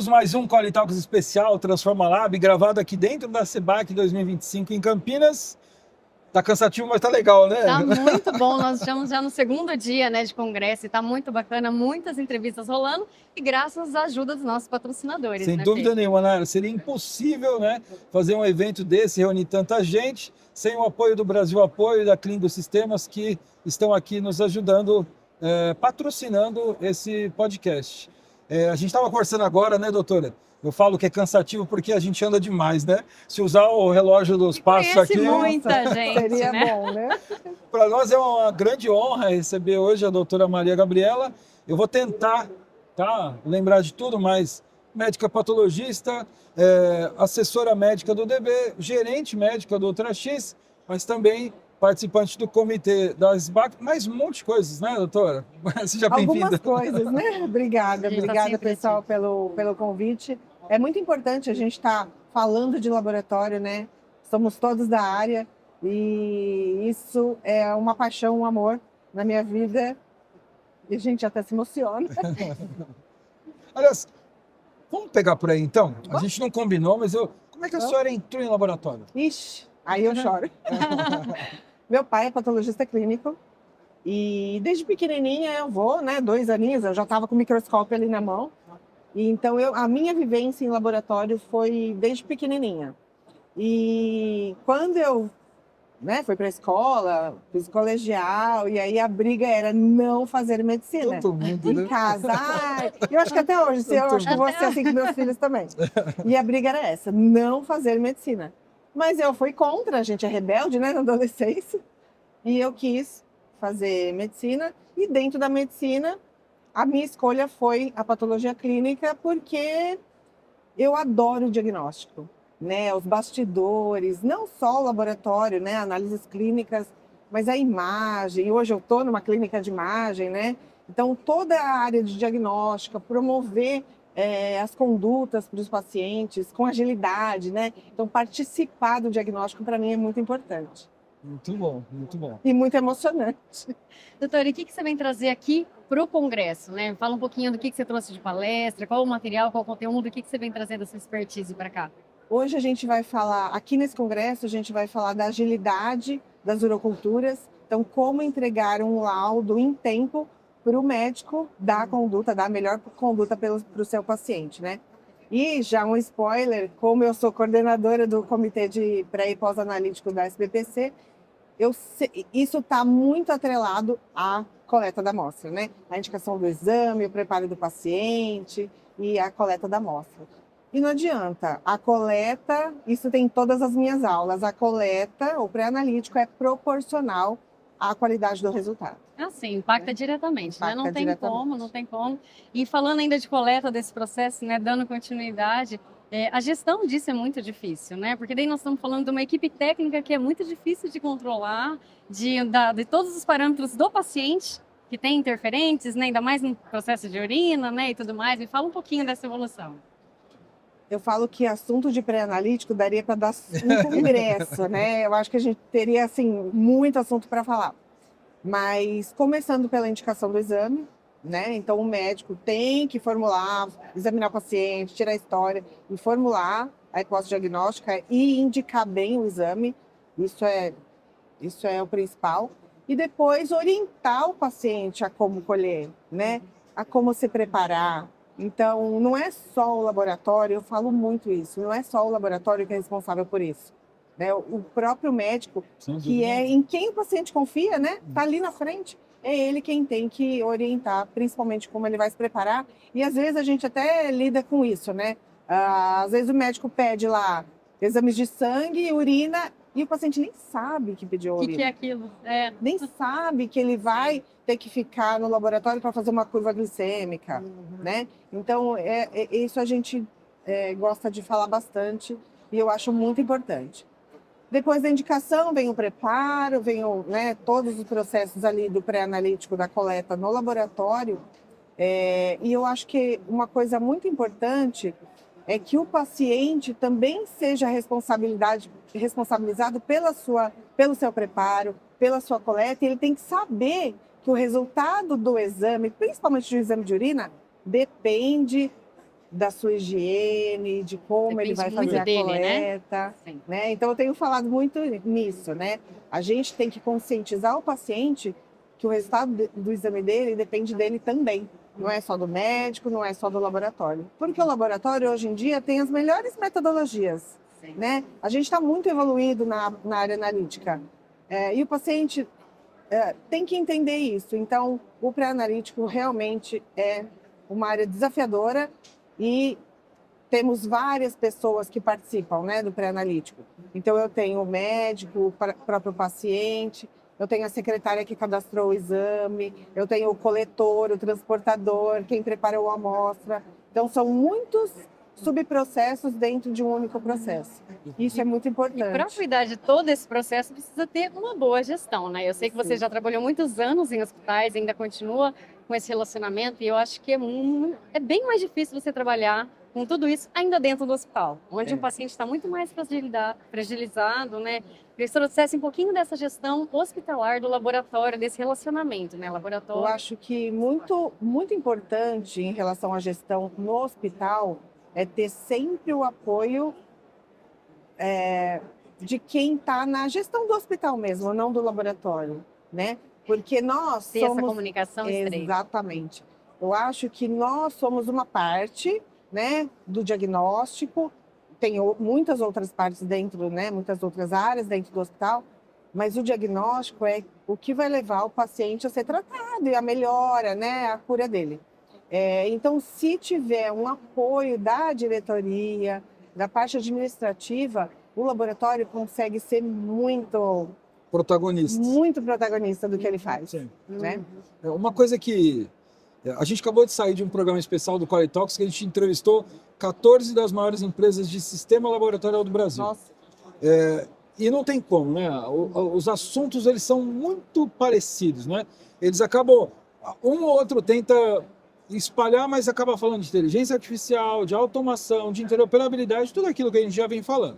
Começamos mais um Qualitalks especial Transforma Lab, gravado aqui dentro da CEBAC 2025 em Campinas. Tá cansativo, mas tá legal, né? Tá muito bom, nós estamos já no segundo dia, né, de congresso e tá muito bacana, muitas entrevistas rolando e graças à ajuda dos nossos patrocinadores, Sem né, dúvida Fê? nenhuma, né? Seria impossível, né, fazer um evento desse, reunir tanta gente, sem o apoio do Brasil Apoio e da Clingo Sistemas, que estão aqui nos ajudando, patrocinando esse podcast. A gente estava conversando agora, né, doutora? Eu falo que é cansativo porque a gente anda demais, né? Se usar o relógio dos passos Conhece aqui... muita gente, Seria né? bom, né? Para nós é uma grande honra receber hoje a doutora Maria Gabriela. Eu vou tentar, tá, lembrar de tudo, mas médica patologista, assessora médica do DB, gerente médica do UltraX, mas também participante do comitê da SBAC, mais um monte de coisas, né, doutora? Seja bem-vinda. Algumas coisas, né? Obrigada, A gente tá obrigada, sempre pessoal, aqui. pelo convite. É muito importante a gente estar falando de laboratório, né? Somos todos da área e isso é uma paixão, um amor na minha vida. E a gente até se emociona. Aliás, vamos pegar por aí então? A gente não combinou, mas como é que a senhora entrou em laboratório? Ixi, aí eu choro. Meu pai é patologista clínico e desde pequenininha eu vou, né? 2 aninhos, eu já estava com o microscópio ali na mão. E então a minha vivência em laboratório foi desde pequenininha. E quando eu, né, fui para a escola, fiz colegial, e aí a briga era não fazer medicina. Todo mundo, Em né? casa. Ai, eu acho que até hoje, eu acho que eu vou ser assim com meus filhos também. E a briga era essa, não fazer medicina. Mas eu fui contra, a gente é rebelde, né, na adolescência. E eu quis fazer medicina. E dentro da medicina, a minha escolha foi a patologia clínica, porque eu adoro o diagnóstico, né? Os bastidores, não só o laboratório, né? Análises clínicas, mas a imagem. Hoje eu estou numa clínica de imagem, né? Então, toda a área de diagnóstica, promover as condutas para os pacientes com agilidade, né? Então, participar do diagnóstico para mim é muito importante. Muito bom, muito bom. E muito emocionante. Doutora, e o que você vem trazer aqui para o congresso, né? Fala um pouquinho do que você trouxe de palestra, qual o material, qual o conteúdo, o que você vem trazendo essa expertise para cá? Hoje a gente vai falar, aqui nesse congresso, a gente vai falar da agilidade das uroculturas. Então, como entregar um laudo em tempo para o médico dar a conduta, dar a melhor conduta para o seu paciente, né? E já um spoiler, como eu sou coordenadora do comitê de pré e pós-analítico da SBPC, isso está muito atrelado à coleta da amostra, né? A indicação do exame, o preparo do paciente e a coleta da amostra. E não adianta, a coleta, isso tem em todas as minhas aulas, a coleta, o pré-analítico é proporcional à qualidade do resultado. Assim, impacta diretamente, né? Não Impacta tem diretamente. como, não tem como. E falando ainda de coleta desse processo, né, dando continuidade, a gestão disso é muito difícil, né? Porque daí nós estamos falando de uma equipe técnica que é muito difícil de controlar, de todos os parâmetros do paciente, que tem interferentes, né? Ainda mais no processo de urina, né, e tudo mais. Me fala um pouquinho dessa evolução. Eu falo que assunto de pré-analítico daria para dar um congresso, né? Eu acho que a gente teria, assim, muito assunto para falar. Mas começando pela indicação do exame, né? Então o médico tem que formular, examinar o paciente, tirar a história e formular a hipótese diagnóstica e indicar bem o exame. Isso é o principal. E depois orientar o paciente a como colher, né? A como se preparar. Então, não é só o laboratório, eu falo muito isso, não é só o laboratório que é responsável por isso. Né? O próprio médico, que é em quem o paciente confia, né? Está ali na frente, é ele quem tem que orientar, principalmente como ele vai se preparar. E às vezes a gente até lida com isso, né? Às vezes o médico pede lá exames de sangue, urina, e o paciente nem sabe que pediu O urina. que é aquilo? Nem sabe que ele vai ter que ficar no laboratório para fazer uma curva glicêmica, né? Então, isso a gente gosta de falar bastante e eu acho muito importante. Depois da indicação, vem o preparo, né, todos os processos ali do pré-analítico da coleta no laboratório. E eu acho que uma coisa muito importante é que o paciente também seja responsabilizado pelo seu preparo, pela sua coleta, e ele tem que saber que o resultado do exame, principalmente do exame de urina, depende da sua higiene, de como ele vai Depende fazer a muito dele, né? coleta, Sim. né? Então eu tenho falado muito nisso, né? A gente tem que conscientizar o paciente que o resultado do exame dele depende dele também. Não é só do médico, não é só do laboratório. Porque o laboratório hoje em dia tem as melhores metodologias, Sim. né? A gente está muito evoluído na área analítica. E o paciente tem que entender isso. Então, o pré-analítico realmente é uma área desafiadora e temos várias pessoas que participam, né, do pré-analítico. Então, eu tenho o médico, o próprio paciente, eu tenho a secretária que cadastrou o exame, eu tenho o coletor, o transportador, quem preparou a amostra. Então, são muitos subprocessos dentro de um único processo. Isso é muito E para importante. cuidar de todo esse processo, precisa ter uma boa gestão, né? Eu sei que você Sim. já trabalhou muitos anos em hospitais, ainda continua com esse relacionamento, e eu acho que é bem mais difícil você trabalhar com tudo isso ainda dentro do hospital, onde o paciente está muito mais fragilizado, né? Queria que você trouxesse um pouquinho dessa gestão hospitalar do laboratório, desse relacionamento, né? Eu Laboratório. acho que muito importante em relação à gestão no hospital é ter sempre o apoio de quem está na gestão do hospital mesmo, não do laboratório, né? Porque nós Ter essa somos comunicação estreita. exatamente. Eu acho que nós somos uma parte, né, do diagnóstico. Tem muitas outras partes dentro, né, muitas outras áreas dentro do hospital, mas o diagnóstico é o que vai levar o paciente a ser tratado e a melhora, né, a cura dele. Então, se tiver um apoio da diretoria, da parte administrativa, o laboratório consegue ser muito protagonista do que ele faz. Sim. Né? É uma coisa que a gente acabou de sair de um programa especial do Quality Talks que a gente entrevistou 14 das maiores empresas de sistema laboratorial do Brasil. Nossa, E não tem como, né? Os assuntos eles são muito parecidos, né? Eles acabam, um ou outro tenta espalhar, mas acaba falando de inteligência artificial, de automação, de interoperabilidade, tudo aquilo que a gente já vem falando.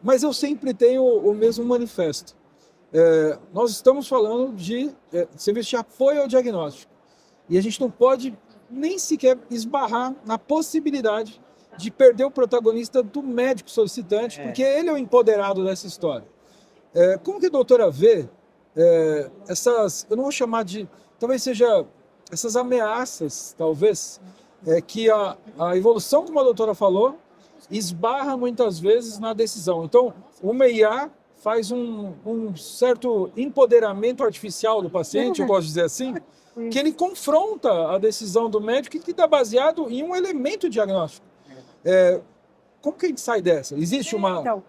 Mas eu sempre tenho o mesmo manifesto. Nós estamos falando de serviço de apoio ao diagnóstico. E a gente não pode nem sequer esbarrar na possibilidade de perder o protagonista do médico solicitante, porque ele é o empoderado dessa história. Como que a doutora vê essas, eu não vou chamar de, talvez seja essas ameaças, talvez, que a evolução, como a doutora falou, esbarra muitas vezes na decisão. Então, uma IA faz um certo empoderamento artificial do paciente, eu gosto de dizer assim, que ele confronta a decisão do médico que está baseado em um elemento diagnóstico. Como que a gente sai dessa? Existe uma... Então,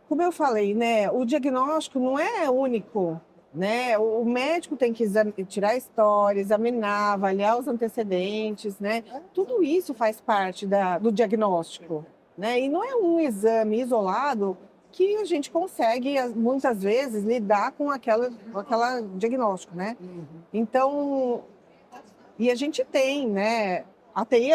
como eu falei, né, o diagnóstico não é único, né? O médico tem que tirar a história, examinar, avaliar os antecedentes, né? Tudo isso faz parte do diagnóstico, né? E não é um exame isolado que a gente consegue, muitas vezes, lidar com aquela diagnóstico, né? Então, e a gente tem, né? A TI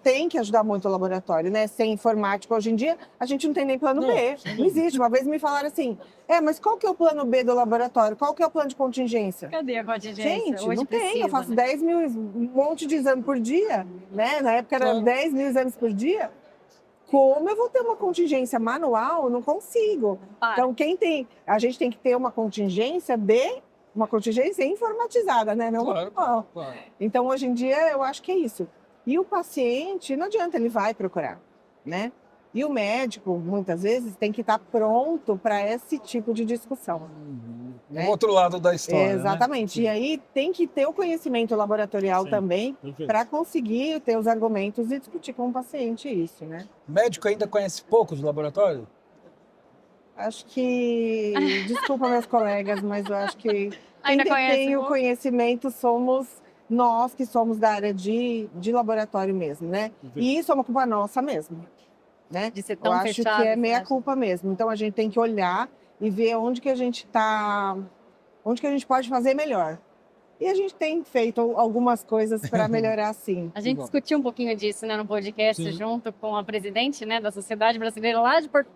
tem que ajudar muito o laboratório, né? Sem informática, hoje em dia, a gente não tem nem plano B. Não existe. Uma vez me falaram assim, mas qual que é o plano B do laboratório? Qual que é o plano de contingência? Cadê a contingência? Gente, Hoje não tem. precisa, Eu faço né? 10 mil, um monte de exame por dia, né? Na época era 10 mil exames por dia. Como eu vou ter uma contingência manual? Eu não consigo. Então, a gente tem que ter uma contingência informatizada, né? Não manual. Claro. Então, hoje em dia, eu acho que é isso. E o paciente, não adianta, ele vai procurar, né? E o médico, muitas vezes, tem que estar pronto para esse tipo de discussão. Né? O outro lado da história. Exatamente. Né? E aí tem que ter o conhecimento laboratorial também para conseguir ter os argumentos e discutir com o paciente isso, né? O médico ainda conhece pouco de laboratório? Acho que... Desculpa meus colegas, mas eu acho que Ainda quem conhece tem o pouco? conhecimento somos nós que somos da área de laboratório mesmo, né? E isso é uma culpa nossa mesmo, né? De ser tão eu acho fechado, que é você meia acha? culpa mesmo. Então a gente tem que olhar e ver onde que a gente pode fazer melhor. E a gente tem feito algumas coisas para melhorar, sim. A gente discutiu um pouquinho disso, né, no podcast, Sim. junto com a presidente, né, da Sociedade Brasileira lá de Porto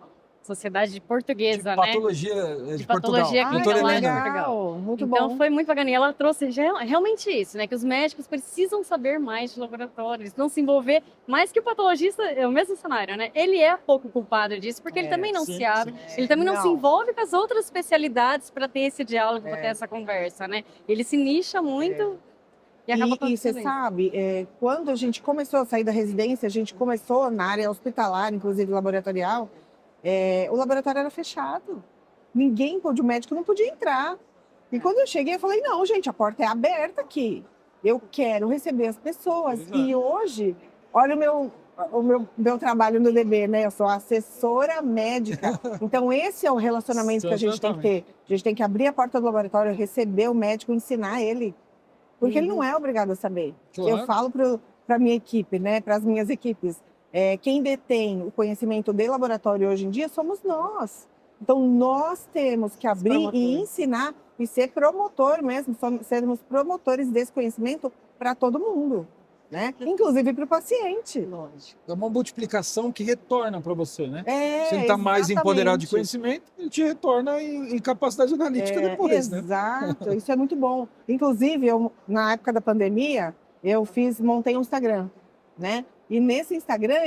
Sociedade de Portuguesa, de né? patologia de patologia Portugal. clínica Doutora lá de Helena. Portugal. Muito Então bom. foi muito bacana. E ela trouxe realmente isso, né? Que os médicos precisam saber mais de laboratórios, não se envolver mais que o patologista, é o mesmo cenário, né? Ele é pouco culpado disso, porque ele também não sim, se abre, sim. ele também não se Não. envolve com as outras especialidades para ter esse diálogo, para ter essa conversa, né? Ele se nicha muito e acaba E você acontecendo isso. sabe, quando a gente começou a sair da residência, a gente começou na área hospitalar, inclusive laboratorial, o laboratório era fechado. Ninguém, o médico não podia entrar. E quando eu cheguei, eu falei, não, gente, a porta é aberta aqui. Eu quero receber as pessoas. Exato. E hoje, olha o meu trabalho no DB, né? Eu sou assessora médica. Então, esse é o relacionamento que a gente tem que ter. A gente tem que abrir a porta do laboratório, receber o médico, ensinar ele. Porque ele não é obrigado a saber. Claro. Eu falo para a minha equipe, né? Para as minhas equipes. Quem detém o conhecimento de laboratório hoje em dia somos nós. Então, nós temos que abrir e ensinar e ser promotor mesmo, sermos promotores desse conhecimento para todo mundo, né? Inclusive para o paciente. Lógico. É uma multiplicação que retorna para você, né? É, Se ele está mais empoderado de exatamente. conhecimento, ele te retorna em capacidade analítica depois, né? Exato, isso é muito bom. Inclusive, na época da pandemia, montei um Instagram, né? E nesse Instagram,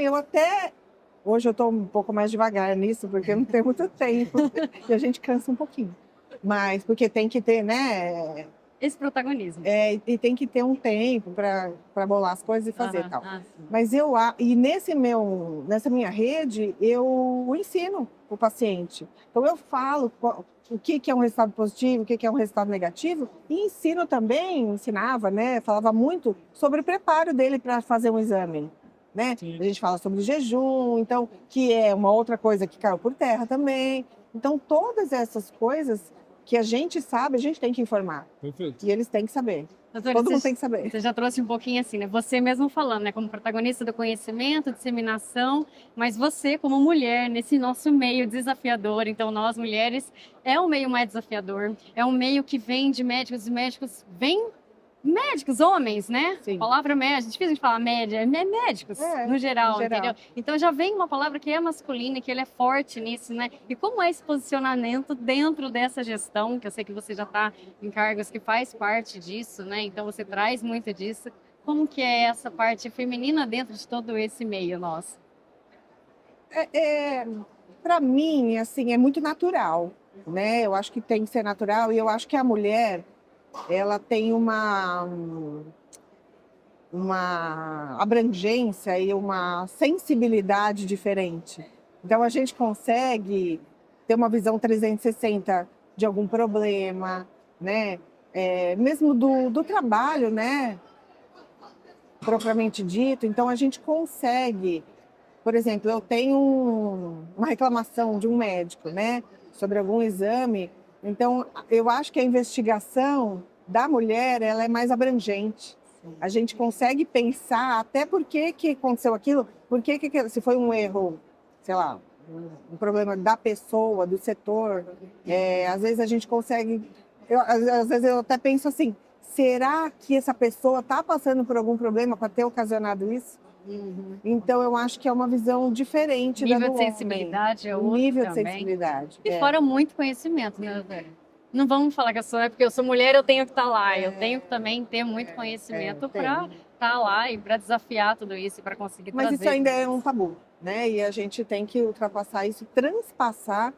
hoje eu estou um pouco mais devagar nisso, porque eu não tenho muito tempo, e a gente cansa um pouquinho. Mas, porque tem que ter, né? Esse protagonismo. E tem que ter um tempo para bolar as coisas e fazer e tal. Sim. Mas nessa minha rede, eu ensino o paciente. Então, eu falo o que é um resultado positivo, o que é um resultado negativo, e ensinava, né? Falava muito sobre o preparo dele para fazer um exame, né? Sim. A gente fala sobre jejum, então, que é uma outra coisa que caiu por terra também. Então, todas essas coisas que a gente sabe, a gente tem que informar. Perfeito. E eles têm que saber. Doutora, Todo mundo tem que saber. Você já trouxe um pouquinho assim, né? Você mesmo falando, né? Como protagonista do conhecimento, disseminação, mas você como mulher nesse nosso meio desafiador. Então, nós mulheres, é um meio mais desafiador. É um meio que vem de médicos e médicos vêm médicos, homens, né? Sim. A palavra médico, difícil de falar média, é médicos, no geral, entendeu? Então já vem uma palavra que é masculina, que ele é forte nisso, né? E como é esse posicionamento dentro dessa gestão, que eu sei que você já está em cargos que faz parte disso, né? Então você traz muito disso. Como que é essa parte feminina dentro de todo esse meio nosso? Para mim, assim, é muito natural, né? Eu acho que tem que ser natural e eu acho que a mulher ela tem uma abrangência e uma sensibilidade diferente. Então, a gente consegue ter uma visão 360 de algum problema, né? Mesmo do trabalho, né? Propriamente dito. Então, a gente consegue... Por exemplo, eu tenho uma reclamação de um médico, né? Sobre algum exame. Então, eu acho que a investigação da mulher ela é mais abrangente. A gente consegue pensar até por que aconteceu aquilo, se foi um erro, sei lá, um problema da pessoa, do setor. Às vezes a gente consegue... às vezes eu até penso assim, será que essa pessoa está passando por algum problema para ter ocasionado isso? Então, eu acho que é uma visão diferente da do homem. Nível de sensibilidade é outro nível de também. sensibilidade. E fora muito conhecimento, né, doutora? Não vamos falar que porque eu sou mulher, eu tenho que estar lá. Eu tenho que também ter muito conhecimento para estar lá e para desafiar tudo isso e para conseguir trazer. Mas isso ainda é um tabu, né? E a gente tem que ultrapassar isso, transpassar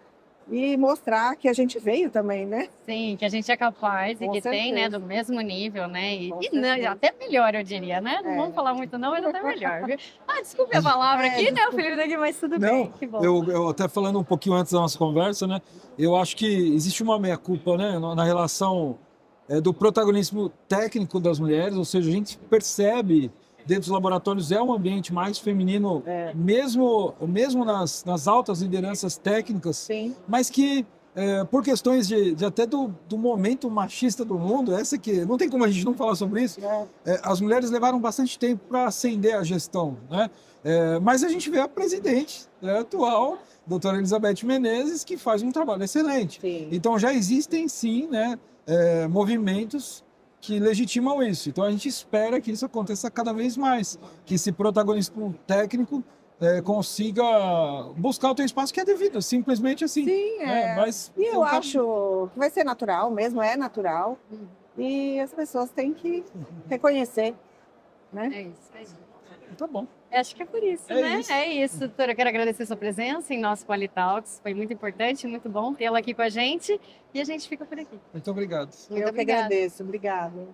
e mostrar que a gente veio também, né? Sim, que a gente é capaz Com e que tem, né, certeza. do mesmo nível, né? Com E certeza. até melhor, eu diria, né? Não vamos falar muito não, mas até melhor, viu? Desculpe a palavra aqui, né, o Felipe daqui, mas tudo bem, que bom. Eu até falando um pouquinho antes da nossa conversa, né? Eu acho que existe uma meia-culpa, né? Na relação do protagonismo técnico das mulheres, ou seja, a gente percebe dentro dos laboratórios é um ambiente mais feminino, mesmo nas altas lideranças técnicas, Sim. mas que por questões de até do momento machista do mundo, essa que não tem como a gente não falar sobre isso, as mulheres levaram bastante tempo para ascender a gestão, né? Mas a gente vê a presidente, né, atual, doutora Elizabeth Menezes, que faz um trabalho excelente. Sim. Então já existem sim, né, movimentos que legitimam isso. Então a gente espera que isso aconteça cada vez mais, que esse protagonismo técnico consiga buscar o teu espaço que é devido, simplesmente assim. Sim, Mas E é eu um caminho. acho que vai ser natural mesmo, é natural. E as pessoas têm que reconhecer, né? É isso, é isso. Tá bom. Acho que é por isso, É né? isso. É isso, doutora. Eu quero agradecer a sua presença em nosso Qualitalks. Foi muito importante, muito bom tê-la aqui com a gente. E a gente fica por aqui. Muito obrigado. Muito Eu que obrigada. agradeço. Obrigada.